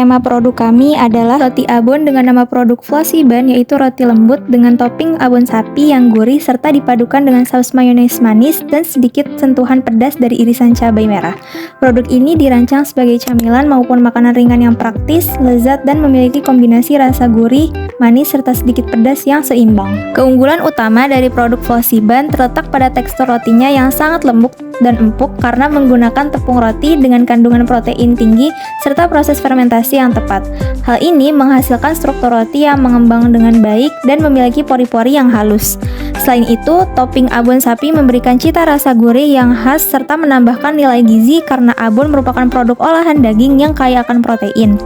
Nama produk kami adalah roti abon dengan nama produk Flosiban, yaitu roti lembut dengan topping abon sapi yang gurih serta dipadukan dengan saus mayones manis dan sedikit sentuhan pedas dari irisan cabai merah. Produk ini dirancang sebagai camilan maupun makanan ringan yang praktis, lezat, dan memiliki kombinasi rasa gurih, manis, serta sedikit pedas yang seimbang. Keunggulan utama dari produk Flosiban terletak pada tekstur rotinya yang sangat lembut dan empuk karena menggunakan tepung roti dengan kandungan protein tinggi serta proses fermentasi yang tepat. Hal ini menghasilkan struktur roti yang mengembang dengan baik dan memiliki pori-pori yang halus. Selain itu, topping abon sapi memberikan cita rasa gurih yang khas serta menambahkan nilai gizi karena abon merupakan produk olahan daging yang kaya akan protein.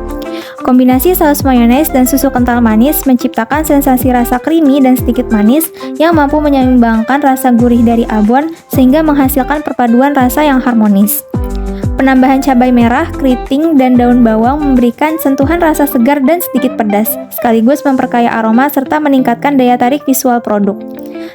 Kombinasi saus mayones dan susu kental manis menciptakan sensasi rasa creamy dan sedikit manis yang mampu menyeimbangkan rasa gurih dari abon sehingga menghasilkan perpaduan rasa yang harmonis. Penambahan cabai merah, keriting, dan daun bawang memberikan sentuhan rasa segar dan sedikit pedas, sekaligus memperkaya aroma serta meningkatkan daya tarik visual produk.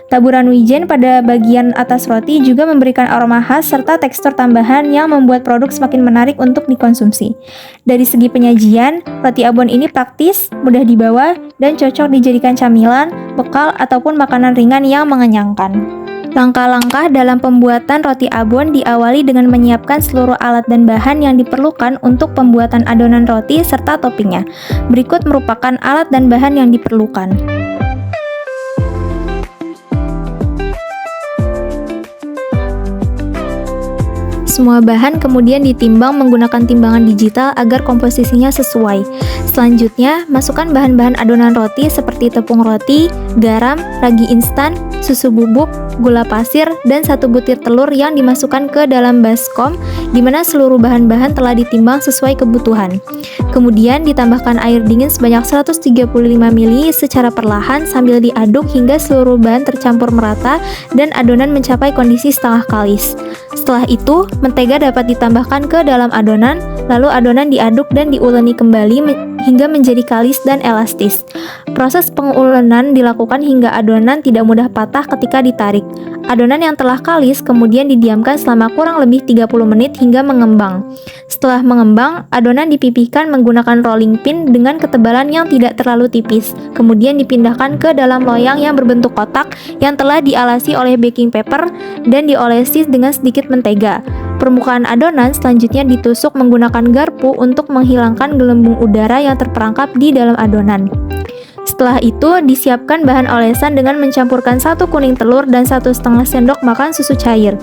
Taburan wijen pada bagian atas roti juga memberikan aroma khas serta tekstur tambahan yang membuat produk semakin menarik untuk dikonsumsi. Dari segi penyajian, roti abon ini praktis, mudah dibawa, dan cocok dijadikan camilan, bekal, ataupun makanan ringan yang mengenyangkan. Langkah-langkah dalam pembuatan roti abon diawali dengan menyiapkan seluruh alat dan bahan yang diperlukan untuk pembuatan adonan roti serta toppingnya. Berikut merupakan alat dan bahan yang diperlukan. Semua bahan kemudian ditimbang menggunakan timbangan digital agar komposisinya sesuai. Selanjutnya, masukkan bahan-bahan adonan roti seperti tepung roti, garam, ragi instan, susu bubuk, gula pasir, dan 1 butir telur yang dimasukkan ke dalam baskom, di mana seluruh bahan-bahan telah ditimbang sesuai kebutuhan. Kemudian ditambahkan air dingin sebanyak 135 ml secara perlahan sambil diaduk hingga seluruh bahan tercampur merata dan adonan mencapai kondisi setengah kalis. Setelah itu, mentega dapat ditambahkan ke dalam adonan, lalu adonan diaduk dan diuleni kembali hingga menjadi kalis dan elastis. Proses pengulenan dilakukan hingga adonan tidak mudah patah ketika ditarik. Adonan yang telah kalis kemudian didiamkan selama kurang lebih 30 menit hingga mengembang. Setelah mengembang, adonan dipipihkan menggunakan rolling pin dengan ketebalan yang tidak terlalu tipis. Kemudian dipindahkan ke dalam loyang yang berbentuk kotak yang telah dialasi oleh baking paper dan diolesi dengan sedikit mentega. Permukaan adonan selanjutnya ditusuk menggunakan garpu untuk menghilangkan gelembung udara yang terperangkap di dalam adonan. Setelah itu, disiapkan bahan olesan dengan mencampurkan 1 kuning telur dan 1,5 sendok makan susu cair.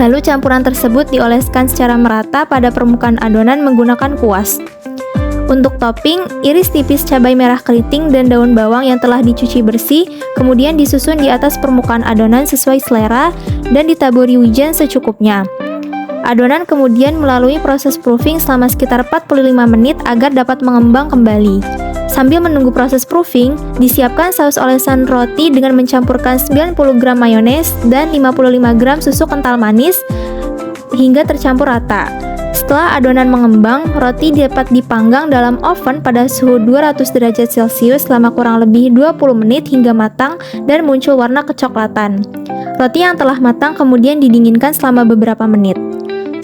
Lalu campuran tersebut dioleskan secara merata pada permukaan adonan menggunakan kuas. Untuk topping, iris tipis cabai merah keriting dan daun bawang yang telah dicuci bersih, kemudian disusun di atas permukaan adonan sesuai selera dan ditaburi wijen secukupnya. Adonan kemudian melalui proses proofing selama sekitar 45 menit agar dapat mengembang kembali. Sambil menunggu proses proofing, disiapkan saus olesan roti dengan mencampurkan 90 gram mayones dan 55 gram susu kental manis hingga tercampur rata. Setelah adonan mengembang, roti dapat dipanggang dalam oven pada suhu 200 derajat Celcius selama kurang lebih 20 menit hingga matang dan muncul warna kecoklatan. Roti yang telah matang kemudian didinginkan selama beberapa menit.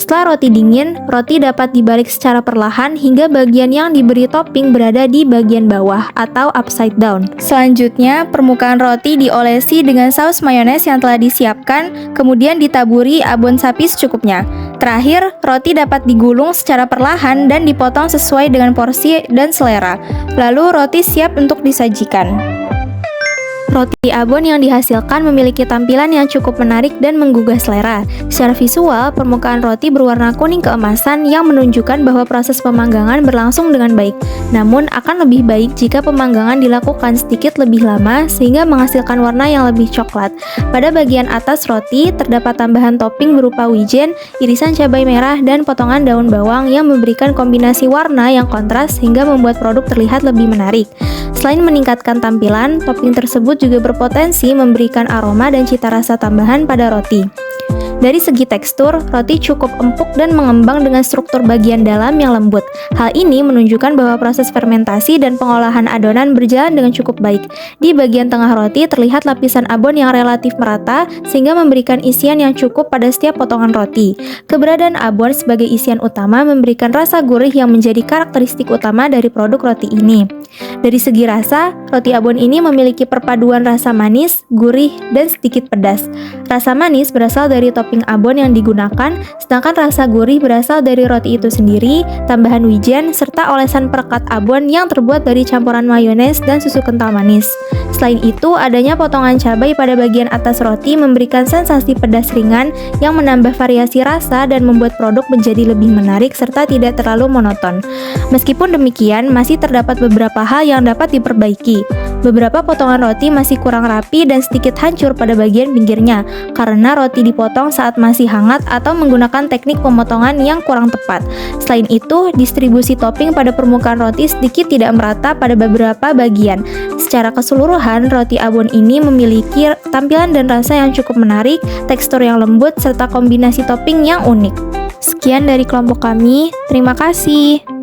Setelah roti dingin, roti dapat dibalik secara perlahan hingga bagian yang diberi topping berada di bagian bawah atau upside down. Selanjutnya, permukaan roti diolesi dengan saus mayones yang telah disiapkan, kemudian ditaburi abon sapi secukupnya. Terakhir, roti dapat digulung secara perlahan dan dipotong sesuai dengan porsi dan selera. Lalu roti siap untuk disajikan. Roti abon yang dihasilkan memiliki tampilan yang cukup menarik dan menggugah selera. Secara visual, permukaan roti berwarna kuning keemasan yang menunjukkan bahwa proses pemanggangan berlangsung dengan baik. Namun, akan lebih baik jika pemanggangan dilakukan sedikit lebih lama sehingga menghasilkan warna yang lebih coklat. Pada bagian atas roti, terdapat tambahan topping berupa wijen, irisan cabai merah, dan potongan daun bawang yang memberikan kombinasi warna yang kontras sehingga membuat produk terlihat lebih menarik. Selain meningkatkan tampilan, topping tersebut juga berpotensi memberikan aroma dan cita rasa tambahan pada roti. Dari segi tekstur, roti cukup empuk dan mengembang dengan struktur bagian dalam yang lembut. Hal ini menunjukkan bahwa proses fermentasi dan pengolahan adonan berjalan dengan cukup baik. Di bagian tengah roti terlihat lapisan abon yang relatif merata sehingga memberikan isian yang cukup pada setiap potongan roti. Keberadaan abon sebagai isian utama memberikan rasa gurih yang menjadi karakteristik utama dari produk roti ini. Dari segi rasa, roti abon ini memiliki perpaduan rasa manis, gurih, dan sedikit pedas. Rasa manis berasal dari topping abon yang digunakan, sedangkan rasa gurih berasal dari roti itu sendiri, tambahan wijen, serta olesan perekat abon yang terbuat dari campuran mayones dan susu kental manis. Selain itu, adanya potongan cabai pada bagian atas roti memberikan sensasi pedas ringan yang menambah variasi rasa dan membuat produk menjadi lebih menarik serta tidak terlalu monoton. Meskipun demikian, masih terdapat beberapa hal yang dapat diperbaiki. Beberapa potongan roti masih kurang rapi dan sedikit hancur pada bagian pinggirnya, karena roti dipotong saat masih hangat atau menggunakan teknik pemotongan yang kurang tepat. Selain itu, distribusi topping pada permukaan roti sedikit tidak merata pada beberapa bagian. Secara keseluruhan, roti abon ini memiliki tampilan dan rasa yang cukup menarik, tekstur yang lembut, serta kombinasi topping yang unik. Sekian dari kelompok kami, terima kasih.